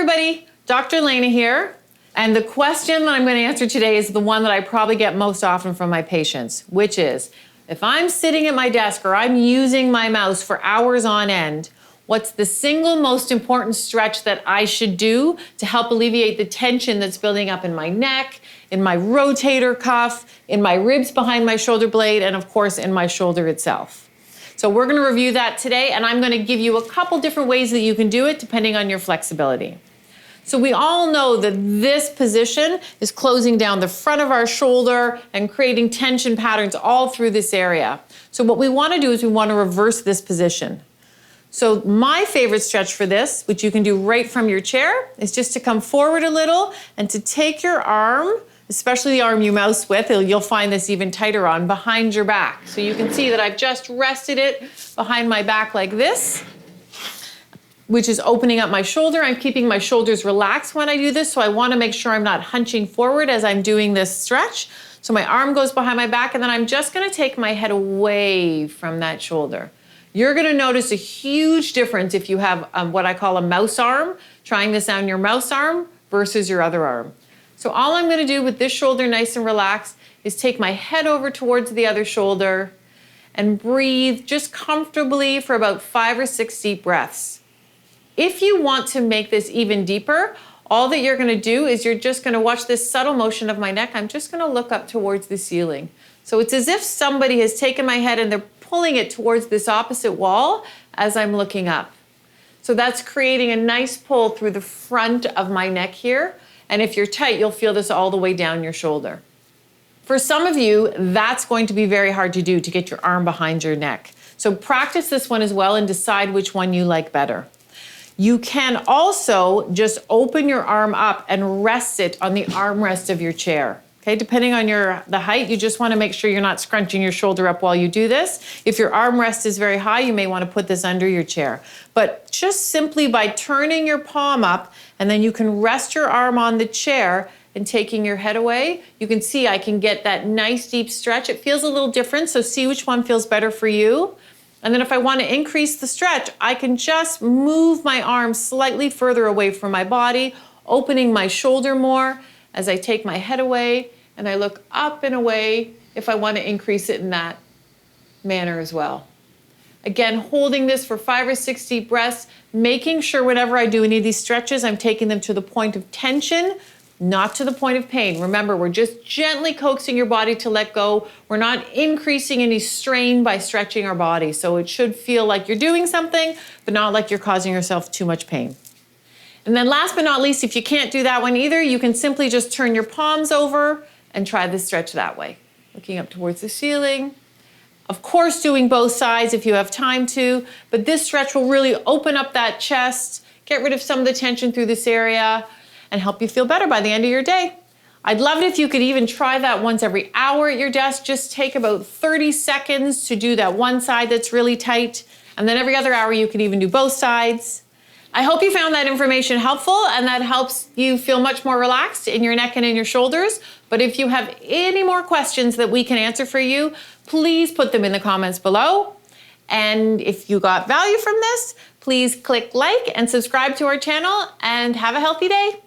everybody, Dr. Laina here. And the question that I'm going to answer today is the one that I probably get most often from my patients, which is, if I'm sitting at my desk or I'm using my mouse for hours on end, what's the single most important stretch that I should do to help alleviate the tension that's building up in my neck, in my rotator cuff, in my ribs behind my shoulder blade, and of course in my shoulder itself? So we're going to review that today, and I'm going to give you a couple different ways that you can do it depending on your flexibility. So we all know that this position is closing down the front of our shoulder and creating tension patterns all through this area. So what we want to do is we want to reverse this position. So my favorite stretch for this, which you can do right from your chair, is just to come forward a little and to take your arm, especially the arm you mouse with, you'll find this even tighter on, behind your back. So you can see that I've just rested it behind my back like this, which is opening up my shoulder. I'm keeping my shoulders relaxed when I do this, so I want to make sure I'm not hunching forward as I'm doing this stretch. So my arm goes behind my back, and then I'm just going to take my head away from that shoulder. You're going to notice a huge difference if you have what I call a mouse arm, trying this on your mouse arm versus your other arm. So all I'm going to do with this shoulder nice and relaxed is take my head over towards the other shoulder and breathe just comfortably for about 5 or 6 deep breaths. If you want to make this even deeper, all that you're going to do is you're just going to watch this subtle motion of my neck. I'm just going to look up towards the ceiling. So it's as if somebody has taken my head and they're pulling it towards this opposite wall as I'm looking up. So that's creating a nice pull through the front of my neck here. And if you're tight, you'll feel this all the way down your shoulder. For some of you, that's going to be very hard to do, to get your arm behind your neck. So practice this one as well and decide which one you like better. You can also just open your arm up and rest it on the armrest of your chair. Okay, depending on the height, you just want to make sure you're not scrunching your shoulder up while you do this. If your armrest is very high, you may want to put this under your chair. But just simply by turning your palm up, and then you can rest your arm on the chair and taking your head away, you can see I can get that nice deep stretch. It feels a little different, so see which one feels better for you. And then if I want to increase the stretch, I can just move my arm slightly further away from my body, opening my shoulder more as I take my head away, and I look up and away if I want to increase it in that manner as well. Again, holding this for 5 or 6 deep breaths, making sure whenever I do any of these stretches, I'm taking them to the point of tension, not to the point of pain. Remember, we're just gently coaxing your body to let go. We're not increasing any strain by stretching our body. So it should feel like you're doing something, but not like you're causing yourself too much pain. And then last but not least, if you can't do that one either, you can simply just turn your palms over and try the stretch that way, looking up towards the ceiling. Of course, doing both sides if you have time to, but this stretch will really open up that chest, get rid of some of the tension through this area, and help you feel better by the end of your day. I'd love it if you could even try that once every hour at your desk. Just take about 30 seconds to do that one side that's really tight, and then every other hour you could even do both sides. I hope you found that information helpful and that helps you feel much more relaxed in your neck and in your shoulders. But if you have any more questions that we can answer for you, please put them in the comments below. And if you got value from this, please click like and subscribe to our channel and have a healthy day.